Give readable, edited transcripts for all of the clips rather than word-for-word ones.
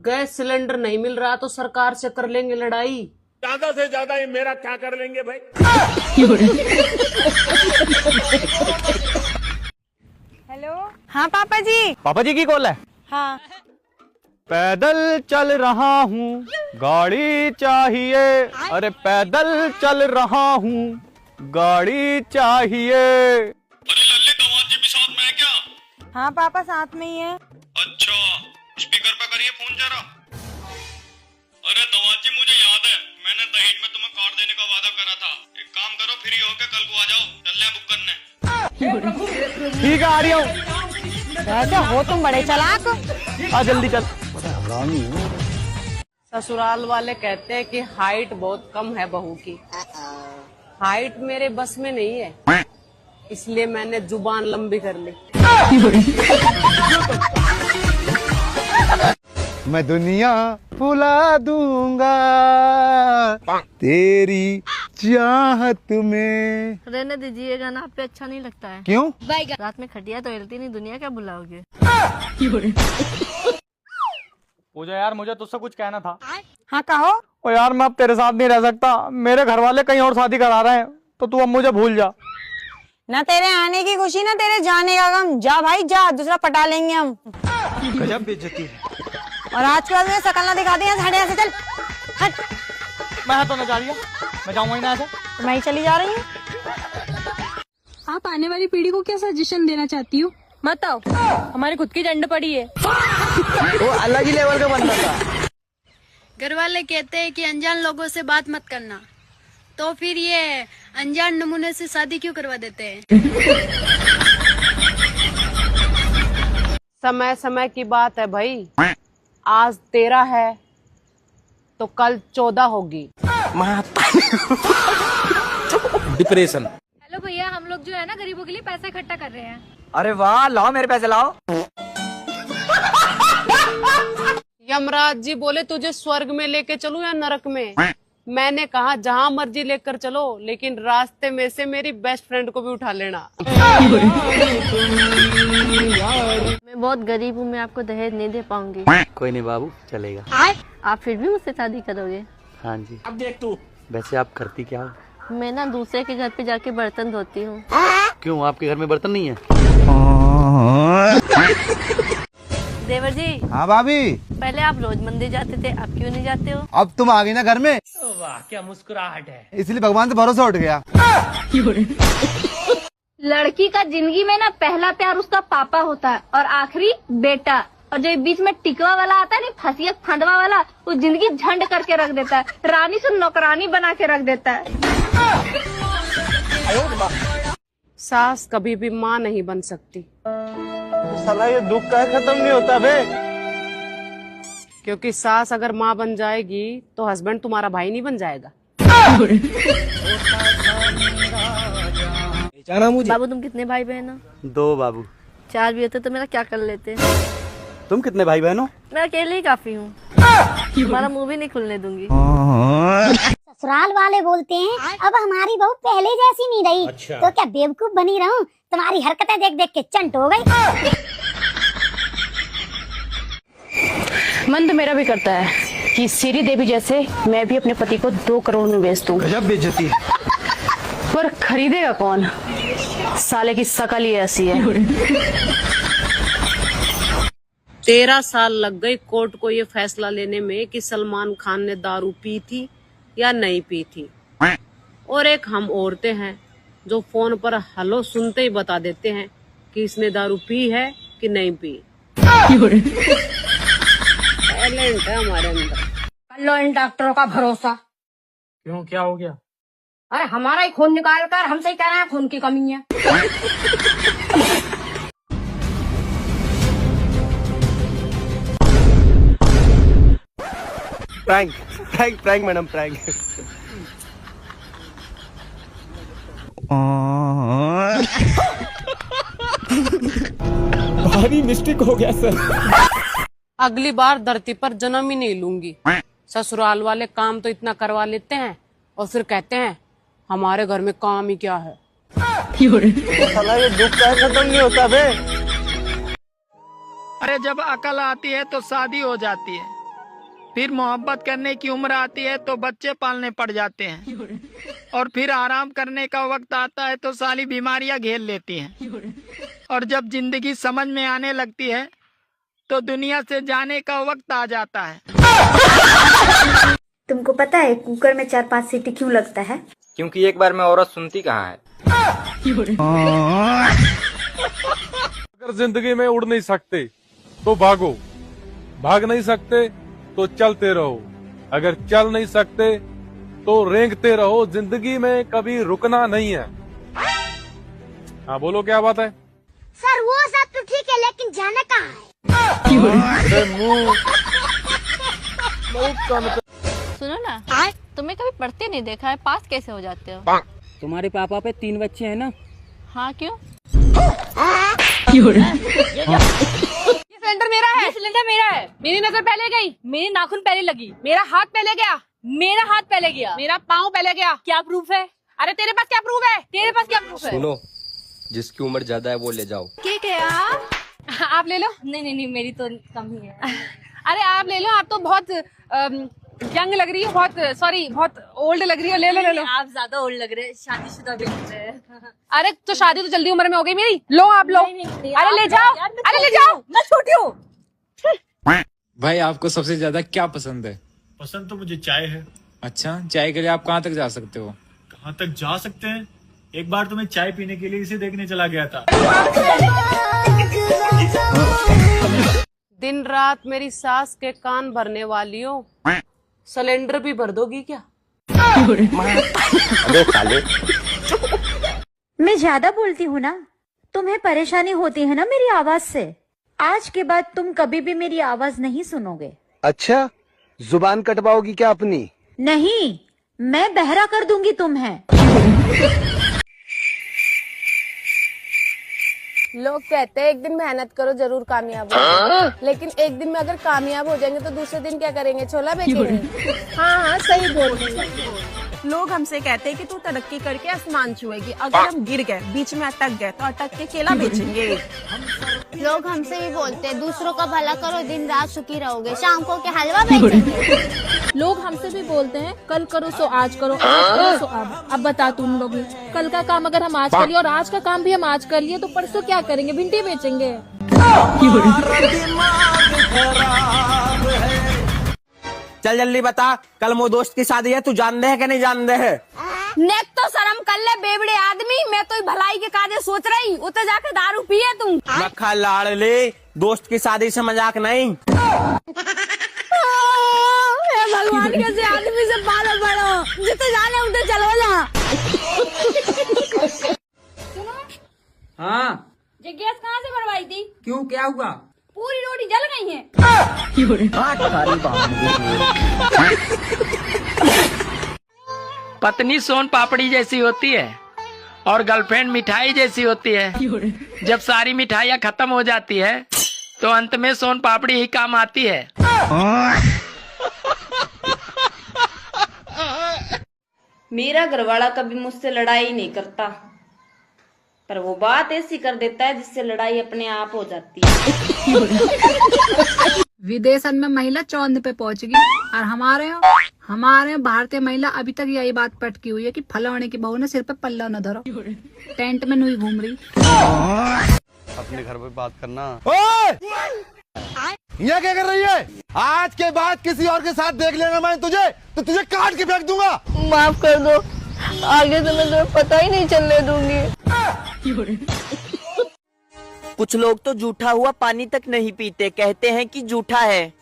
Gas cylinder नहीं मिल रहा तो सरकार से कर लेंगे लड़ाई। ज्यादा से ज्यादा ये मेरा क्या कर लेंगे भाई। हेलो। हाँ पापा जी। पापा जी की कॉल है। हाँ। पैदल चल रहा हूँ गाड़ी चाहिए, अरे पैदल चल रहा हूँ गाड़ी चाहिए। अरे लल्ले दवा जी भी साथ में है क्या? हाँ पापा साथ में ही है। अच्छा स्पीकर पे करिए फोन जरा। अरे दवा जी मुझे याद है, मैंने दहेज में तुम्हें कार देने का वादा करा था। एक काम करो फ्री होके कल को आ जाओ, चल रहे बुक करने। ठीक है आ रही हूँ। वैसे हो तुम बड़े चालाक। आ जल्दी चल। ससुराल वाले कहते हैं कि हाइट बहुत कम है बहू की। हाइट मेरे बस में नहीं है, इसलिए मैंने जुबान लंबी कर ली। मैं दुनिया भुला दूंगा तेरी चाहत में। रहने दीजिए, ये गाना आप पे अच्छा नहीं लगता है। क्यों? रात में खटिया तो हिलती नहीं, दुनिया क्या बुलाओगे। पूजा यार मुझे तुझसे कुछ कहना था। हाँ कहो। ओ यार मैं अब तेरे साथ नहीं रह सकता, मेरे घर वाले कहीं और शादी करा रहे हैं, तो तू अब मुझे भूल जा। ना तेरे आने की खुशी ना तेरे जाने का गम। जा भाई जा, दूसरा पटा लेंगे हम। गजब बेइज्जती है। और आज के बाद में शकल ना दिखा दे यहाँ से, चल हट। मैं तो न जा रही, मैं जाऊंगा ही ना ऐसे। तो मैं ही चली जा रही हूँ। आप आने वाली पीढ़ी को क्या सजेशन देना चाहती हो? मत आओ, हमारी खुद की डंड पड़ी है। वो अलग ही लेवल का बंदा था। घर वाले कहते हैं कि अनजान लोगों से बात मत करना, तो फिर ये अनजान नमूने से शादी क्यों करवा देते हैं? समय समय की बात है भाई, आज 13 है तो कल 14 होगी। डिप्रेशन। हेलो भैया, हम लोग जो है ना गरीबों के लिए पैसा इकट्ठा कर रहे हैं। अरे वाह, लाओ मेरे पैसे लाओ। यमराज जी बोले तुझे स्वर्ग में लेके चलूं या नरक में। मैंने कहा जहां मर्जी लेकर चलो, लेकिन रास्ते में से मेरी बेस्ट फ्रेंड को भी उठा लेना। मैं बहुत गरीब हूँ, मैं आपको दहेज नहीं दे पाऊंगी। कोई नहीं बाबू, चलेगा। आप फिर भी मुझसे शादी करोगे? हाँ जी। अब देख तू। वैसे आप करती क्या हो? मैं ना दूसरे के घर पे जाके बर्तन धोती हूँ। क्यों, आपके घर में बर्तन नहीं है? देवर जी। हाँ भाभी। पहले आप रोज मंदिर जाते थे, अब क्यों नहीं जाते हो? अब तुम आ गई ना घर में। वाह क्या मुस्कुराहट है। इसलिए भगवान से भरोसा उठ गया। लड़की का जिंदगी में ना पहला प्यार उसका पापा होता है और आखिरी बेटा, और जो बीच में टिकवा वाला आता है ना, फंसिया फंदवा वाला, वो जिंदगी झंड करके रख देता है, रानी से नौकरानी बना के रख देता है। सास कभी भी माँ नहीं बन सकती, साला ये दुख का खत्म नहीं होता बे। क्योंकि सास अगर माँ बन जाएगी तो हस्बैंड तुम्हारा भाई नहीं बन जाएगा। बाबू तुम कितने भाई बहन हो? 2 बाबू। 4 भी होते तो मेरा क्या कर लेते? तुम कितने भाई बहन हो? मैं अकेले ही काफी हूँ, तुम्हारा मुंह भी नहीं खुलने दूंगी। ससुराल वाले बोलते हैं अब हमारी बहू पहले जैसी नहीं रही। अच्छा। तो क्या बेवकूफ बनी रहूं? तुम्हारी हरकतें देख देख के चंट हो गई। मन तो मेरा भी करता है कि सीरी देवी जैसे मैं भी अपने पति को 2 करोड़ में बेच दूं। गजब बेइज्जती है। पर खरीदेगा कौन? साले की शकल ही ऐसी है। 13 साल लग गई कोर्ट को ये फैसला लेने में कि सलमान खान ने दारू पी थी या नहीं पी थी। और एक हम औरतें हैं जो फोन पर हेलो सुनते ही बता देते हैं कि इसने दारू पी है कि नहीं पी। टैलेंट है हमारे अंदर। कर लो इन डॉक्टरों का भरोसा। क्यों, क्या हो गया? अरे हमारा ही खून निकाल कर हमसे ही कह रहे हैं खून की कमी है। Prank prank prank madam, prank. भारी मिस्टेक हो गया सर। अगली बार धरती पर जन्म ही नहीं लूंगी। ससुराल वाले काम तो इतना करवा लेते हैं और फिर कहते हैं हमारे घर में काम ही क्या है। साला ये दुख का खत्म नहीं होता बे। अरे जब अकल आती है तो शादी हो जाती है, फिर मोहब्बत करने की उम्र आती है तो बच्चे पालने पड़ जाते हैं, और फिर आराम करने का वक्त आता है तो सारी बीमारियां घेर लेती हैं, और जब जिंदगी समझ में आने लगती है तो दुनिया से जाने का वक्त आ जाता है। तुमको पता है कुकर में 4-5 सीटी क्यों लगता है? क्योंकि एक बार में औरत सुनती कहाँ है। अगर जिंदगी में उड़ नहीं सकते तो भागो, भाग नहीं सकते तो चलते रहो, अगर चल नहीं सकते तो रेंगते रहो, जिंदगी में कभी रुकना नहीं है। हाँ बोलो क्या बात है? सर वो सब तो ठीक है लेकिन जाना कहाँ है? अरे मुंह सुनो ना, तुम्हें कभी पढ़ते नहीं देखा है, पास कैसे हो जाते हो? तुम्हारे पापा पे 3 बच्चे हैं ना। हाँ क्यों? सिलेंडर मेरा है। सिलेंडर मेरा है। मेरी नजर पहले गई, मेरी नाखून पहले लगी, मेरा हाथ पहले गया, मेरा हाथ पहले गया, मेरा पाँव पहले गया। क्या प्रूफ है? अरे तेरे पास क्या प्रूफ है? तेरे पास क्या प्रूफ है? सुनो, जिसकी उम्र ज्यादा है वो ले जाओ। क्या? आप ले लो। नहीं मेरी तो कम ही है। अरे आप ले लो, आप तो बहुत यंग लग रही हो, बहुत ओल्ड लग रही हो। ले लो। आप ज्यादा ओल्ड लग रहे हैं, शादीशुदा भी लग रहे हैं। अरे तो शादी तो जल्दी उम्र में हो गई मेरी। लो आप लो। अरे ले जाओ, अरे ले जाओ, मैं छोटी हूँ। भाई आपको सबसे ज्यादा क्या पसंद है? पसंद तो मुझे चाय है। अच्छा, चाय के लिए आप कहाँ तक जा सकते हो? कहाँ तक जा सकते हैं? एक बार तो मैं चाय पीने के लिए इसे देखने चला गया था। दिन रात मेरी सास के कान भरने वाली हो, सिलेंडर भी भर दोगी क्या? मैं ज्यादा बोलती हूँ ना, तुम्हें परेशानी होती है ना मेरी आवाज से। आज के बाद तुम कभी भी मेरी आवाज नहीं सुनोगे। अच्छा, जुबान कटवाओगी क्या अपनी? नहीं, मैं बहरा कर दूंगी तुम्हें। लोग कहते हैं एक दिन मेहनत करो जरूर कामयाब हो, लेकिन एक दिन में अगर कामयाब हो जाएंगे तो दूसरे दिन क्या करेंगे? छोला बेचेंगे। हाँ सही बोल रही है। लोग हमसे कहते हैं कि तू तरक्की करके आसमान छुएगी, अगर हम गिर गए, बीच में अटक गए तो अटक के केला बेचेंगे। लोग हमसे भी बोलते हैं दूसरों का भला करो दिन रात सुखी रहोगे, शाम को के हलवा बेचेंगे। लोग हमसे भी बोलते हैं कल करो सो आज करो, आज करो सो अब बता तुम लोग, कल का काम अगर हम आज कर लिए और आज का काम भी हम आज कर लिए तो परसों क्या करेंगे? भिंडी बेचेंगे। चल जल्दी बता, कल मोर दोस्त की शादी है, तू जान दे है कि नहीं जान दे है? नेक तो शर्म कर ले बेबड़े आदमी, मैं तो भलाई के काजे सोच रही, उते जाके दारू पिए तुम। मक्खा लाड़ ले, दोस्त की शादी से मजाक नहीं। भगवान कैसे आदमी से पालो पड़ो, जितने जाने उधर चलो जा। हाँ, ये गैस कहाँ से भरवाई थी? क्यों, क्या हुआ? पूरी रोटी जल गई है। पत्नी सोन पापड़ी जैसी होती है और गर्लफ्रेंड मिठाई जैसी होती है। जब सारी मिठाइयाँ खत्म हो जाती है तो अंत में सोन पापड़ी ही काम आती है। मेरा घरवाला कभी मुझसे लड़ाई नहीं करता, पर वो बात ऐसी कर देता है जिससे लड़ाई अपने आप हो जाती है। विदेशन में महिला चौंद पे पहुंच गई और हमारे भारतीय महिला अभी तक यही बात पटकी हुई है कि फलाने की बहू ने सिर पे पल्ला न धरो, टेंट में नहीं घूम रही। अपने घर पे बात करना। ये क्या कर रही है? आज के बाद किसी और के साथ देख लेना मैं तुझे, तो तुझे काट के फेंक दूंगा। माफ कर दो, आगे से मैं तुम्हें पता ही नहीं चलने दूंगी। कुछ लोग तो जूठा हुआ पानी तक नहीं पीते, कहते हैं कि जूठा है,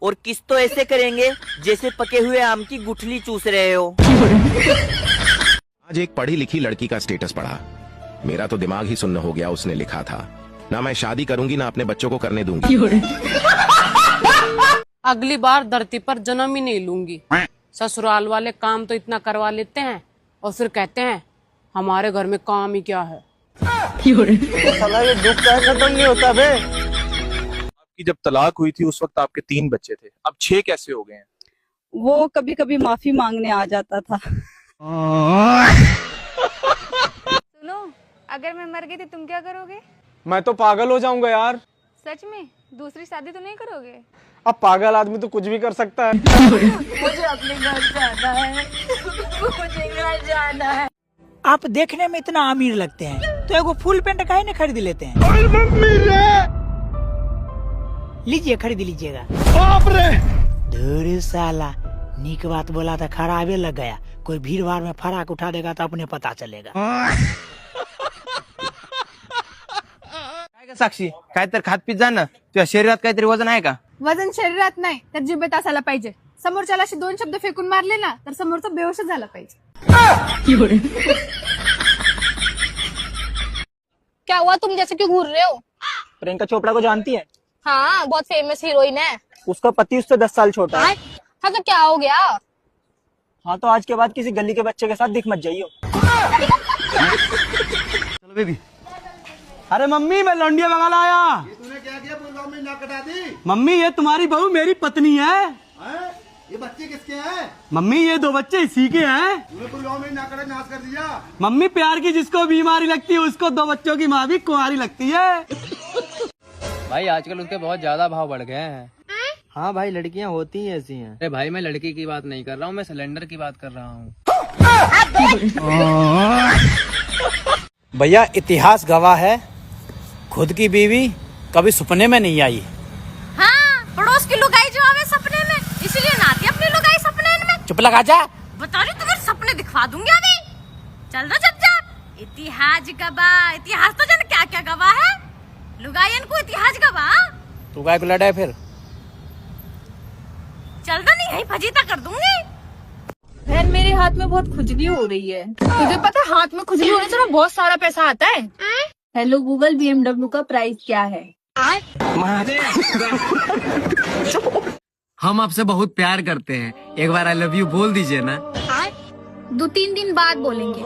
और किस तो ऐसे करेंगे जैसे पके हुए आम की गुठली चूस रहे हो। आज एक पढ़ी लिखी लड़की का स्टेटस पढ़ा, मेरा तो दिमाग ही सुन्न हो गया। उसने लिखा था, ना मैं शादी करूंगी ना अपने बच्चों को करने दूंगी। अगली बार धरती पर जन्म ही नहीं लूंगी। ससुराल वाले काम तो इतना करवा लेते हैं और फिर कहते हैं हमारे घर में काम ही क्या है। ये दुख का खत्म नहीं होता बे। आपकी जब तलाक हुई थी उस वक्त आपके 3 बच्चे थे, अब 6 कैसे हो गए हैं? वो कभी कभी माफी मांगने आ जाता था। सुनो, अगर मैं मर गई तो तुम क्या करोगे? मैं तो पागल हो जाऊंगा यार। सच में? दूसरी शादी तो नहीं करोगे? अब पागल आदमी तो कुछ भी कर सकता है। मुझे अपने घर जाना है। मुझे घर जाना है। आप देखने में इतना अमीर लगते हैं तो एगो फुल पैंट काहे न खरीद लेते हैं। लीजिए, खरीद लीजिएगा। बाप रे, धुर साला, नीक बात बोला था खराबे लग गया। कोई भीड़ भाड़ में फराक उठा देगा तो अपने पता चलेगा। साक्षी, काय तर खात पीत जा ना, तुझ्या शरीरात काहीतरी वजन आहे का? वजन शरीरात नाही तर जिभेत असायला पाहिजे. समोरच्याला असे 2 शब्द फेकून मारले ना तर समोरचा बेहोश झाला पाहिजे. क्या हुआ, तुम जैसे क्यों घूर रहे हो? प्रियंका चोपड़ा को जानती है? हाँ, बहुत फेमस हीरोइन है। उसका पति उससे 10 साल छोटा है। हाँ तो क्या हो गया? हाँ तो आज के बाद किसी गली के बच्चे के साथ दिख मत जाइयो। चलो बेबी। अरे मम्मी, मैं लौंडिया भगा लाया। तूने क्या किया? पूरे गांव में नाक कटा दी। मम्मी, ये तुम्हारी बहू मेरी पत्नी है। ये बच्चे किसके हैं? मम्मी, ये 2 बच्चे इसी के हैं। तूने पूरे गांव में नाक कटा नाश कर दिया। मम्मी, प्यार की जिसको बीमारी लगती है उसको 2 बच्चों की माँ भी कुंवारी लगती है। भाई आजकल उसके बहुत ज्यादा भाव बढ़ गए हैं। हाँ भाई, लड़कियाँ होती ही ऐसी हैं। अरे भाई, मैं लड़की की बात नहीं कर रहा हूँ, मैं सिलेंडर की बात कर रहा हूँ। भैया, इतिहास गवाह है, खुद की बीवी कभी सपने में नहीं आई। हाँ, पड़ोस की लुगाई जो आवे सपने में, इसीलिए ना आती अपनी लुगाई सपने में। चुप लगा जा। बता रही तुम्हें सपने दिखवा दूंगी अभी। चल दो चुपचाप। इतिहास गवाह, इतिहास तो जन क्या क्या गवाह है। लुगाइयन को इतिहास गवाह। तू काय को लड़ा फिर? चल दो, नहीं यही फजीता कर दूंगी। बहन, मेरे हाथ में बहुत खुजली हो रही है। तुझे पता है हाथ में खुजली होने से ना बहुत सारा पैसा आता है। हेलो गूगल, BMW का प्राइस क्या है? हम आपसे बहुत प्यार करते हैं, एक बार आई लव यू बोल दीजिए ना। 2-3 दिन बाद बोलेंगे।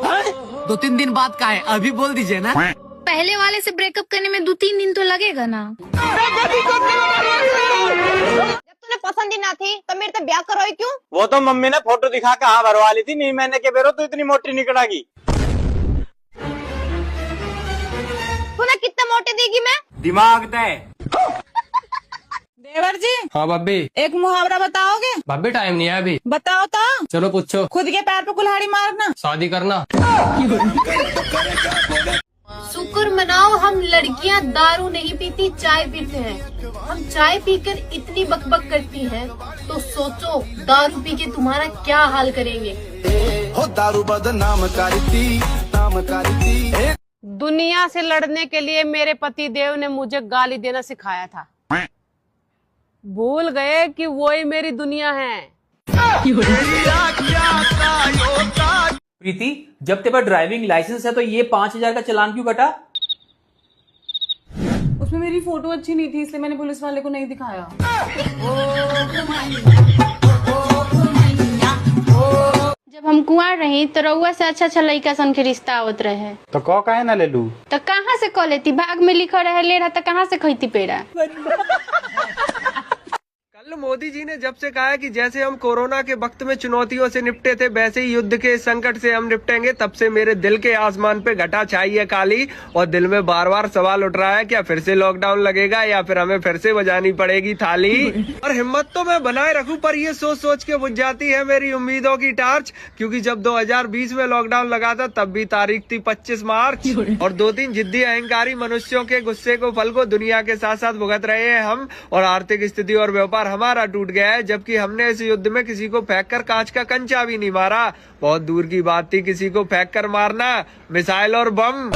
2-3 दिन बाद का है, अभी बोल दीजिए ना। पहले वाले से ब्रेकअप करने में 2-3 दिन तो लगेगा ना। तूने पसंद ही ना थी तो मेरे से ब्याह करोई क्यों? वो तो मम्मी ने फोटो दिखा के हाँ भरवा ली थी। 9 महीने के बेरो तो इतनी मोटी निकलागी। तूने कितने मोटे देगी मैं? दिमाग तय। देवर जी। हाँ भाभी। एक मुहावरा बताओगे? भाभी टाइम नहीं है अभी। बताओ तो। चलो पूछो। खुद के पैर पे कुल्हाड़ी मारना। शादी करना। शुक्र मनाओ, हम लड़कियां दारू नहीं पीती, चाय पीते हैं। हम चाय पीकर इतनी बकबक करती हैं, तो सोचो दारू पी के तुम्हारा क्या हाल करेंगे। हो दारू बदनाम करती, नाम करती। दुनिया से लड़ने के लिए मेरे पति देव ने मुझे गाली देना सिखाया था। भूल गए कि वो ही मेरी दुनिया है। प्रीति, जब तेरे पास ड्राइविंग लाइसेंस है तो ये 5,000 का चालान क्यों कटा? उसमें मेरी फोटो अच्छी नहीं थी, इसलिए मैंने पुलिस वाले को नहीं दिखाया। जब हम कुंवार रही तो रउआ से अच्छा लड़का सन के रिश्ता आवत रहे। तो कौ काहे ना ले लू? तो कहाँ से कह लेती? भाग में लिखा रहे ले रहा तो कहाँ से खैती पेड़ा। कल मोदी जी ने जब से कहा है कि जैसे हम कोरोना के वक्त में चुनौतियों से निपटे थे वैसे ही युद्ध के संकट से हम निपटेंगे, तब से मेरे दिल के आसमान पे घटा छाई है काली। और दिल में बार बार सवाल उठ रहा है, क्या फिर से लॉकडाउन लगेगा या फिर हमें फिर से बजानी पड़ेगी थाली। और हिम्मत तो मैं बनाए रखूं, पर ये सोच सोच के बुझ जाती है मेरी उम्मीदों की टार्च। क्योंकि जब 2020 में लॉकडाउन लगा था तब भी तारीख थी 25 मार्च। और 2-3 जिद्दी अहंकारी मनुष्यों के गुस्से को फल को दुनिया के साथ साथ भुगत रहे हैं हम। और आर्थिक स्थिति और व्यापार हमारा टूट गया है, जबकि हमने इस युद्ध में किसी को फेंक कर कांच का कंचा भी नहीं मारा। बहुत दूर की बात थी किसी को फेंक कर मारना, मिसाइल और बम।